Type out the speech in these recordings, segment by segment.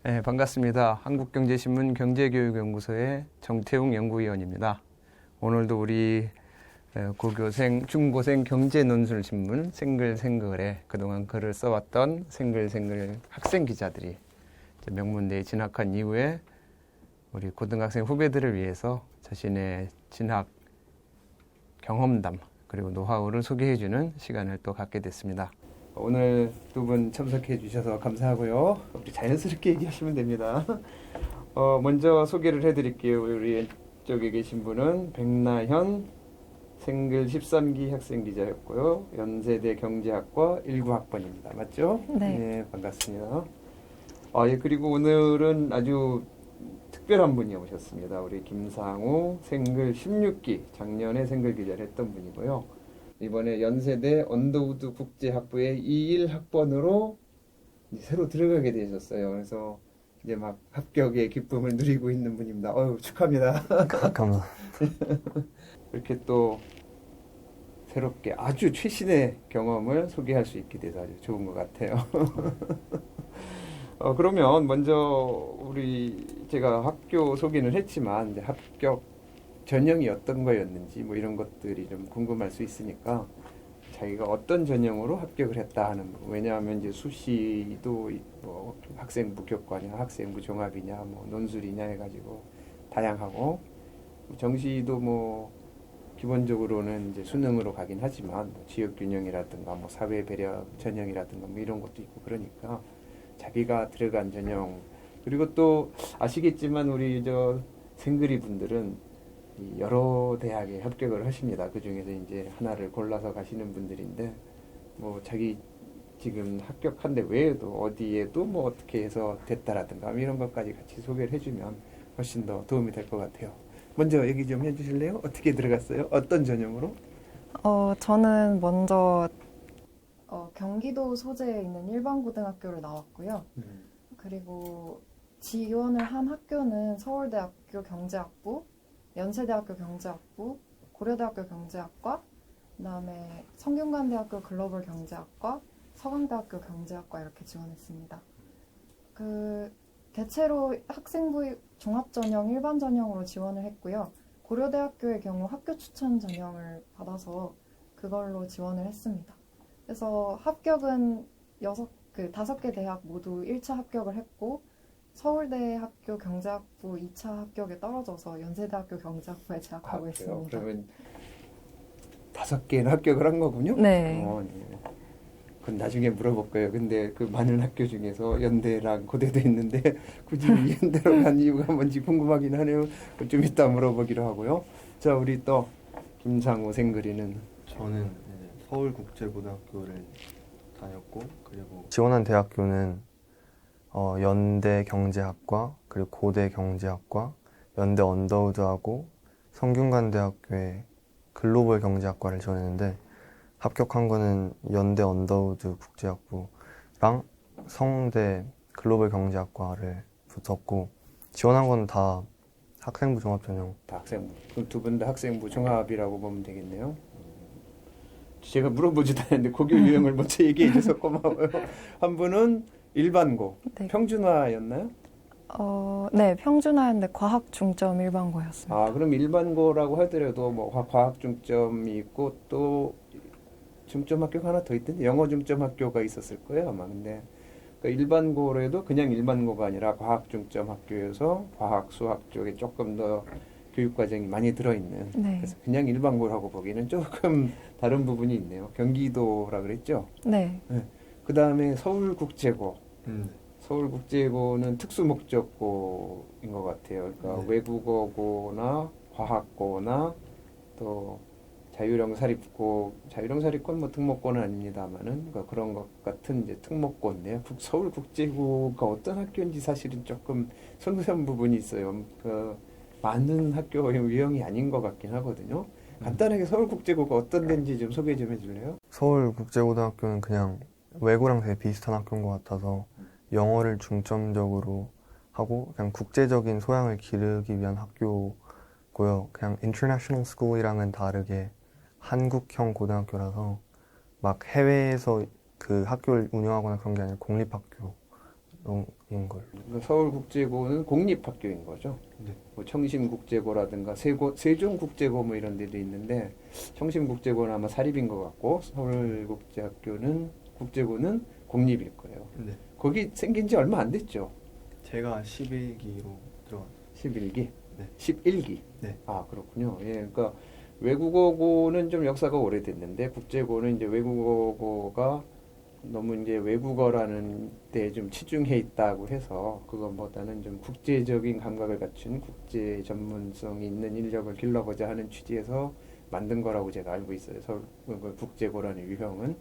네, 반갑습니다. 한국경제신문 경제교육연구소의 정태웅 연구위원입니다. 오늘도 우리 고교생, 중고생 경제논술신문 생글생글에 그동안 글을 써왔던 생글생글 학생 기자들이 명문대에 진학한 이후에 우리 고등학생 후배들을 위해서 자신의 진학 경험담 그리고 노하우를 소개해주는 시간을 또 갖게 됐습니다. 오늘 두 분 참석해 주셔서 감사하고요. 우리 자연스럽게 얘기하시면 됩니다. 먼저 소개를 해드릴게요. 우리 왼쪽에 계신 분은 백나현 생글 13기 학생 기자였고요. 연세대 경제학과 19학번입니다. 맞죠? 네. 네, 반갑습니다. 예, 그리고 오늘은 아주 특별한 분이 오셨습니다. 우리 김상우 생글 16기 작년에 생글 기자를 했던 분이고요. 이번에 연세대 언더우드 국제학부의 21학번으로 새로 들어가게 되셨어요. 그래서 이제 막 합격의 기쁨을 누리고 있는 분입니다. 축하합니다. 감사합니다. 이렇게 또 새롭게 아주 최신의 경험을 소개할 수 있게 돼서 아주 좋은 것 같아요. 그러면 먼저 제가 학교 소개는 했지만 이제 합격 전형이 어떤 거였는지 뭐 이런 것들이 좀 궁금할 수 있으니까 자기가 어떤 전형으로 합격을 했다 하는 거. 왜냐하면 이제 수시도 뭐 학생부 교과냐 학생부 종합이냐 뭐 논술이냐 해가지고 다양하고 정시도 뭐 기본적으로는 이제 수능으로 가긴 하지만 뭐 지역균형이라든가 뭐 사회배려 전형이라든가 뭐 이런 것도 있고 그러니까 자기가 들어간 전형 그리고 또 아시겠지만 우리 생글이 분들은 여러 대학에 합격을 하십니다. 그 중에서 이제 하나를 골라서 가시는 분들인데 뭐 자기 지금 합격한 데 외에도 어디에도 뭐 어떻게 해서 됐다라든가 이런 것까지 같이 소개를 해주면 훨씬 더 도움이 될 것 같아요. 먼저 얘기 좀 해주실래요? 어떻게 들어갔어요? 어떤 전형으로? 저는 먼저 경기도 소재에 있는 일반 고등학교를 나왔고요. 그리고 지원을 한 학교는 서울대학교 경제학부, 연세대학교 경제학부, 고려대학교 경제학과, 그다음에 성균관대학교 글로벌 경제학과, 서강대학교 경제학과 이렇게 지원했습니다. 대체로 학생부 종합전형, 일반전형으로 지원을 했고요. 고려대학교의 경우 학교 추천 전형을 받아서 그걸로 지원을 했습니다. 그래서 합격은 5개 대학 모두 1차 합격을 했고 서울대 학교 경제학부 2차 합격에 떨어져서 연세대학교 경제학부에 재학하고 있습니다. 그러면 5개는 합격을 한 거군요? 네. 네. 그건 나중에 물어볼 거예요. 근데 그 많은 학교 중에서 연대랑 고대도 있는데 굳이 연대로 간 이유가 뭔지 궁금하긴 하네요. 좀 이따 물어보기로 하고요. 자, 우리 또 김상우 생글이는 저는 서울국제고등학교를 다녔고 그리고 지원한 대학교는 연대 경제학과 그리고 고대 경제학과, 연대 언더우드하고 성균관대학교의 글로벌 경제학과를 지원했는데 합격한 거는 연대 언더우드 국제학부랑 성대 글로벌 경제학과를 붙었고 지원한 건 다 학생부 종합전형. 다 학생부. 그럼 두 분 다 학생부 종합이라고 보면 되겠네요. 제가 물어보지도 않았는데 고교 유형을 먼저 얘기해 줘서 고마워요. 한 분은 일반고, 네. 평준화였나요? 네, 평준화였는데 과학 중점 일반고였습니다. 그럼 일반고라고 하더라도 뭐 과학 중점이 있고 또 중점 학교가 하나 더 있던데 영어 중점 학교가 있었을 거예요 아마. 근데 그러니까 일반고로 해도 그냥 일반고가 아니라 과학 중점 학교여서 과학 수학 쪽에 조금 더 교육 과정이 많이 들어있는. 네. 그래서 그냥 일반고라고 보기는 조금 다른 부분이 있네요. 경기도라 그랬죠? 네. 그 다음에 서울국제고. 서울국제고는 특수목적고인 것 같아요. 그러니까 외국어고나 과학고나 또 자유형사립고는 뭐 특목고는 아닙니다만은 그러니까 그런 것 같은 이제 특목고인데요. 서울국제고가 어떤 학교인지 사실은 조금 선수한 부분이 있어요. 많은 학교 유형이 아닌 것 같긴 하거든요. 간단하게 서울국제고가 어떤 데인지 좀 소개 좀 해줄래요? 서울국제고등학교는 그냥 외고랑 되게 비슷한 학교인 것 같아서 영어를 중점적으로 하고 그냥 국제적인 소양을 기르기 위한 학교고요. 그냥 international school이랑은 다르게 한국형 고등학교라서 막 해외에서 그 학교를 운영하거나 그런 게 아니라 공립학교인 걸. 서울국제고는 공립학교인 거죠. 네. 뭐 청심국제고라든가 세종국제고 뭐 이런 데도 있는데 청심국제고는 아마 사립인 것 같고 국제고는 공립일 거예요. 네. 거기 생긴 지 얼마 안 됐죠. 제가 11기로 들어갔어요. 11기? 네. 11기? 네. 아, 그렇군요. 예, 그러니까 외국어고는 좀 역사가 오래됐는데 국제고는 이제 외국어고가 너무 이제 외국어라는 데 좀 치중해 있다고 해서 그것보다는 좀 국제적인 감각을 갖춘 국제 전문성이 있는 인력을 길러보자 하는 취지에서 만든 거라고 제가 알고 있어요. 서울 국제고라는 유형은.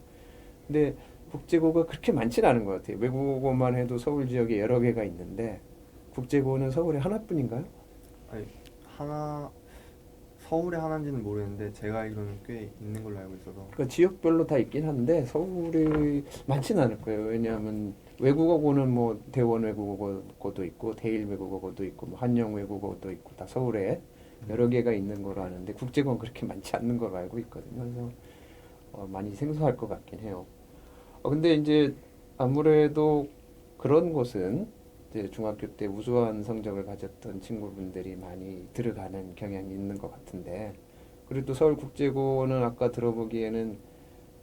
근데 국제고가 그렇게 많지는 않은 것 같아요. 외국어만 해도 서울 지역에 여러 개가 있는데 국제고는 서울에 하나뿐인가요? 아니, 서울에 하나인지는 모르겠는데 제가 알기로는 꽤 있는 걸로 알고 있어서. 그러니까 지역별로 다 있긴 한데 서울이 많지는 않을 거예요. 왜냐하면 외국어고는 뭐 대원 외국어고도 있고 대일 외국어고도 있고 뭐 한영 외국어고도 있고 다 서울에 여러 개가 있는 걸로 아는데 국제고는 그렇게 많지 않는 걸로 알고 있거든요. 그래서 많이 생소할 것 같긴 해요. 근데 이제 아무래도 그런 곳은 이제 중학교 때 우수한 성적을 가졌던 친구분들이 많이 들어가는 경향이 있는 것 같은데, 그래도 서울국제고는 아까 들어보기에는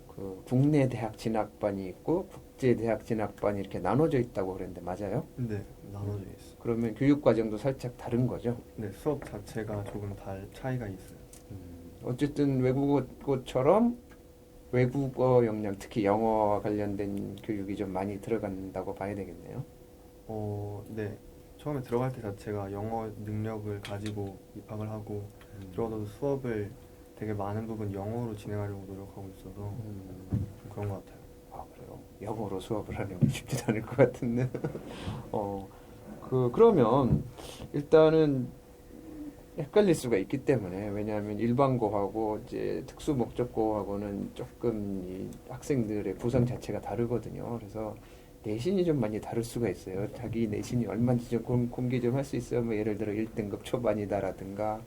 그 국내 대학 진학반이 있고 국제 대학 진학반이 이렇게 나눠져 있다고 그랬는데 맞아요? 네, 나눠져 있어요. 그러면 교육 과정도 살짝 다른 거죠? 네, 수업 자체가 조금 차이가 있어요. 어쨌든 외국어처럼 외국어 역량, 특히 영어와 관련된 교육이 좀 많이 들어간다고 봐야 되겠네요. 네. 처음에 들어갈 때 자체가 영어 능력을 가지고 입학을 하고 들어가도 수업을 되게 많은 부분 영어로 진행하려고 노력하고 있어서 좀 그런 것 같아요. 아, 그래요? 영어로 수업을 하는 게 쉽지 않을 것 같은데. 그러면 일단은 헷갈릴 수가 있기 때문에, 왜냐하면 일반고하고 이제 특수 목적고하고는 조금 이 학생들의 구성 자체가 다르거든요. 그래서 내신이 좀 많이 다를 수가 있어요. 자기 내신이 얼마인지 좀 공개 좀 할 수 있어요. 뭐 예를 들어 1등급 초반이다라든가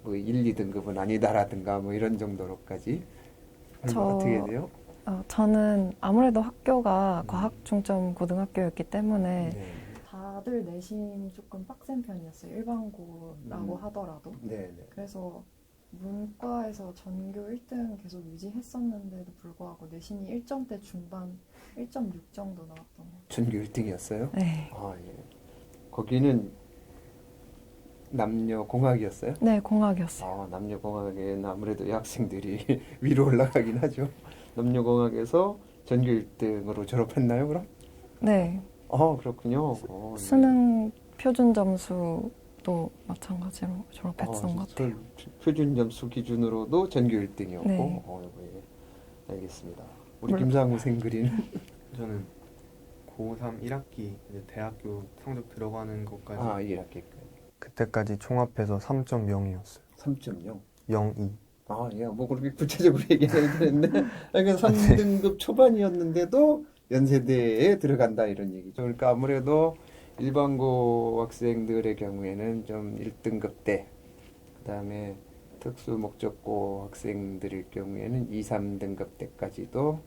뭐 1, 2등급은 아니다라든가 뭐 이런 정도로까지. 어떻게 돼요? 저는 아무래도 학교가 과학 중점 고등학교였기 때문에 네. 다들 내신이 조금 빡센 편이었어요. 일반고라고 하더라도. 네. 그래서 문과에서 전교 1등 계속 유지했었는데도 불구하고 내신이 1점대 중반, 1.6 정도 나왔던 것 같아요. 전교 1등이었어요? 네. 아, 예. 거기는 남녀 공학이었어요? 네, 공학이었어요. 남녀 공학에는 아무래도 여학생들이 위로 올라가긴 하죠. 남녀 공학에서 전교 1등으로 졸업했나요, 그럼? 네. 그렇군요. 네. 수능 표준 점수도 마찬가지로 졸업했던 것 같아요. 표준 점수 기준으로도 전교 1등이었고. 네. 예. 알겠습니다. 우리 물론- 김상우 생글이는 저는 고3 1학기 이제 대학교 성적 들어가는 것까지 1학기까지 그때까지 총합해서 3.0이었어요. 3.0. 02. 예, 뭐 그렇게 구체적으로 얘기해야 되는데, 그러니까 3등급 초반이었는데도 연세대에 들어간다 이런 얘기죠. 그러니까 아무래도 일반고 학생들의 경우에는 좀 1등급 대, 그다음에 특수 목적고 학생들일 경우에는 2, 3등급 때까지도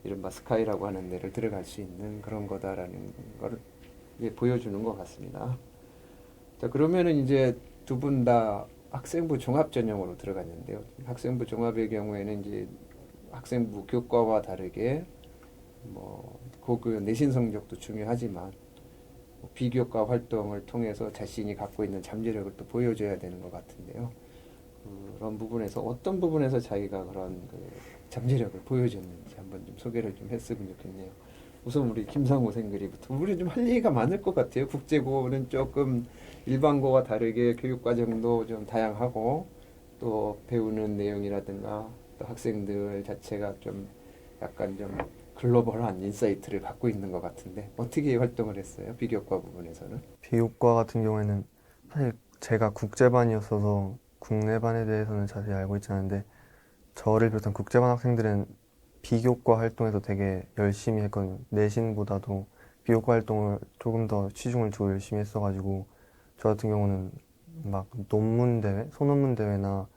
이른바 스카이라고 하는 데를 들어갈 수 있는 그런 거다라는 걸 보여주는 것 같습니다. 자, 그러면은 이제 두 분 다 학생부 종합 전형으로 들어갔는데요. 학생부 종합의 경우에는 이제 학생부 교과와 다르게 뭐 고교 내신 성적도 중요하지만 비교과 활동을 통해서 자신이 갖고 있는 잠재력을 또 보여줘야 되는 것 같은데요. 그런 부분에서 어떤 부분에서 자기가 그런 그 잠재력을 보여줬는지 한번 좀 소개를 좀 했으면 좋겠네요. 우선 우리 김상우 생글이부터. 우리 좀 할 얘기가 많을 것 같아요. 국제고는 조금 일반고와 다르게 교육 과정도 좀 다양하고 또 배우는 내용이라든가 또 학생들 자체가 좀 약간 좀 글로벌한 인사이트를 갖고 있는 것 같은데 어떻게 활동을 했어요? 비교과 부분에서는? 비교과 같은 경우에는 사실 제가 국제반이었어서 국내반에 대해서는 자세히 알고 있지 않은데 저를 비롯한 국제반 학생들은 비교과 활동에서 되게 열심히 했거든요. 내신보다도 비교과 활동을 조금 더 치중을 두고 열심히 했어가지고 저 같은 경우는 막 논문 대회, 소논문 대회나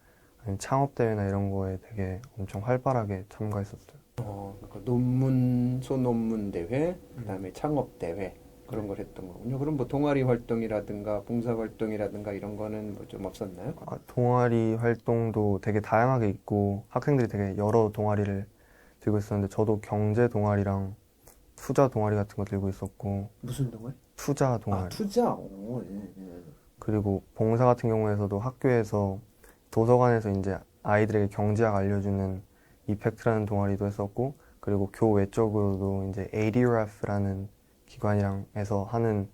아니면 창업 대회나 이런 거에 되게 엄청 활발하게 참가했었어요. 그러니까 논문, 소논문 대회, 그다음에 창업 대회, 그런 걸 했던 거군요. 그럼 뭐 동아리 활동이라든가 봉사 활동이라든가 이런 거는 뭐 좀 없었나요? 동아리 활동도 되게 다양하게 있고 학생들이 되게 여러 동아리를 들고 있었는데 저도 경제 동아리랑 투자 동아리 같은 거 들고 있었고 무슨 동아리? 투자 아, 동아리 투자. 오, 예, 예. 그리고 봉사 같은 경우에서도 학교에서 도서관에서 이제 아이들에게 경제학 알려주는 이펙트라는 동아리도 했었고 그리고 교외 쪽으로도 이제 ADRF라는 기관이랑 해서 하는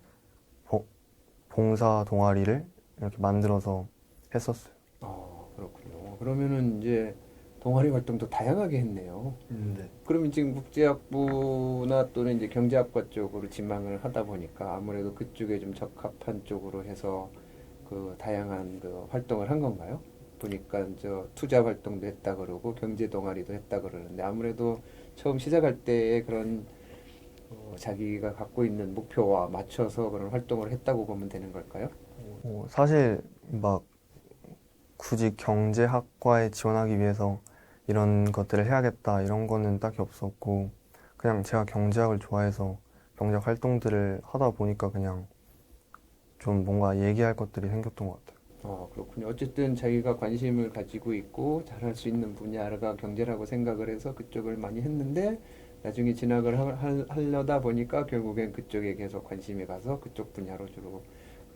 봉사 동아리를 이렇게 만들어서 했었어요. 그렇군요. 그러면은 이제 동아리 활동도 다양하게 했네요. 네. 그러면 지금 국제학부나 또는 이제 경제학과 쪽으로 지망을 하다 보니까 아무래도 그쪽에 좀 적합한 쪽으로 해서 그 다양한 그 활동을 한 건가요? 보니까 저 투자 활동도 했다 그러고 경제 동아리도 했다 그러는데 아무래도 처음 시작할 때의 그런 자기가 갖고 있는 목표와 맞춰서 그런 활동을 했다고 보면 되는 걸까요? 사실 막 굳이 경제학과에 지원하기 위해서 이런 것들을 해야겠다 이런 거는 딱히 없었고 그냥 제가 경제학을 좋아해서 경제학 활동들을 하다 보니까 그냥 좀 뭔가 얘기할 것들이 생겼던 것 같아요. 그렇군요. 어쨌든 자기가 관심을 가지고 있고 잘할 수 있는 분야가 경제라고 생각을 해서 그쪽을 많이 했는데 나중에 진학을 하려다 보니까 결국엔 그쪽에 계속 관심이 가서 그쪽 분야로 주로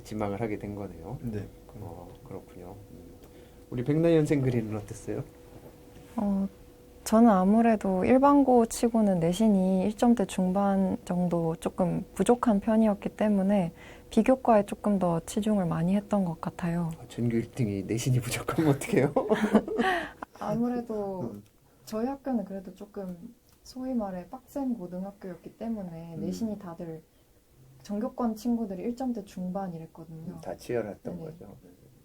지망을 하게 된 거네요. 네. 그렇군요. 우리 백나연생 그리는 어땠어요? 저는 아무래도 일반고 치고는 내신이 1점대 중반 정도 조금 부족한 편이었기 때문에 비교과에 조금 더 치중을 많이 했던 것 같아요. 전교 1등이 내신이 부족하면 어떡해요? 아무래도 저희 학교는 그래도 조금 소위 말해 빡센 고등학교였기 때문에 내신이 다들 전교권 친구들이 1점대 중반 이랬거든요. 다 치열했던 네네. 거죠.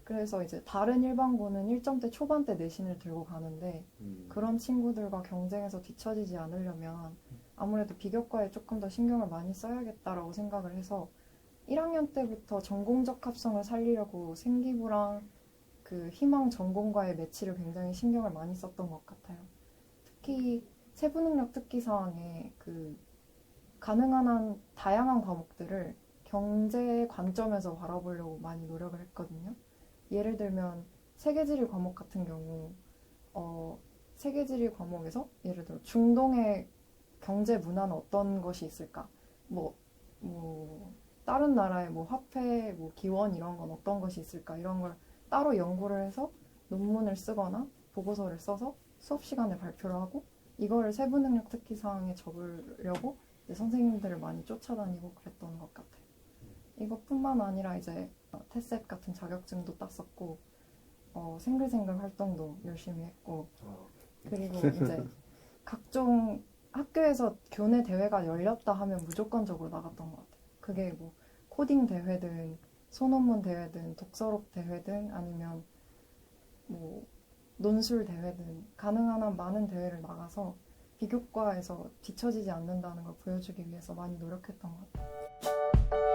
그래서 이제 다른 일반고는 1점대 초반대 내신을 들고 가는데 그런 친구들과 경쟁에서 뒤처지지 않으려면 아무래도 비교과에 조금 더 신경을 많이 써야겠다라고 생각을 해서 1학년 때부터 전공적 합성을 살리려고 생기부랑 그 희망 전공과의 매치를 굉장히 신경을 많이 썼던 것 같아요. 특히 세부능력 특기사항에 그 가능한 한 다양한 과목들을 경제 관점에서 바라보려고 많이 노력을 했거든요. 예를 들면 세계지리 과목 같은 경우 세계지리 과목에서 예를 들어 중동의 경제 문화는 어떤 것이 있을까? 뭐 다른 나라의 뭐 화폐, 뭐 기원 이런 건 어떤 것이 있을까? 이런 걸 따로 연구를 해서 논문을 쓰거나 보고서를 써서 수업 시간에 발표를 하고 이거를 세부능력 특기 사항에 적으려고 이제 선생님들을 많이 쫓아다니고 그랬던 것 같아요. 이것뿐만 아니라 이제 테셋 같은 자격증도 땄었고 생글생글 활동도 열심히 했고 그리고 이제 각종 학교에서 교내 대회가 열렸다 하면 무조건적으로 나갔던 것 같아요. 그게 뭐 코딩 대회든 소논문 대회든 독서록 대회든 아니면 뭐 논술 대회든 가능한 한 많은 대회를 나가서 비교과에서 뒤처지지 않는다는 걸 보여주기 위해서 많이 노력했던 것 같아요.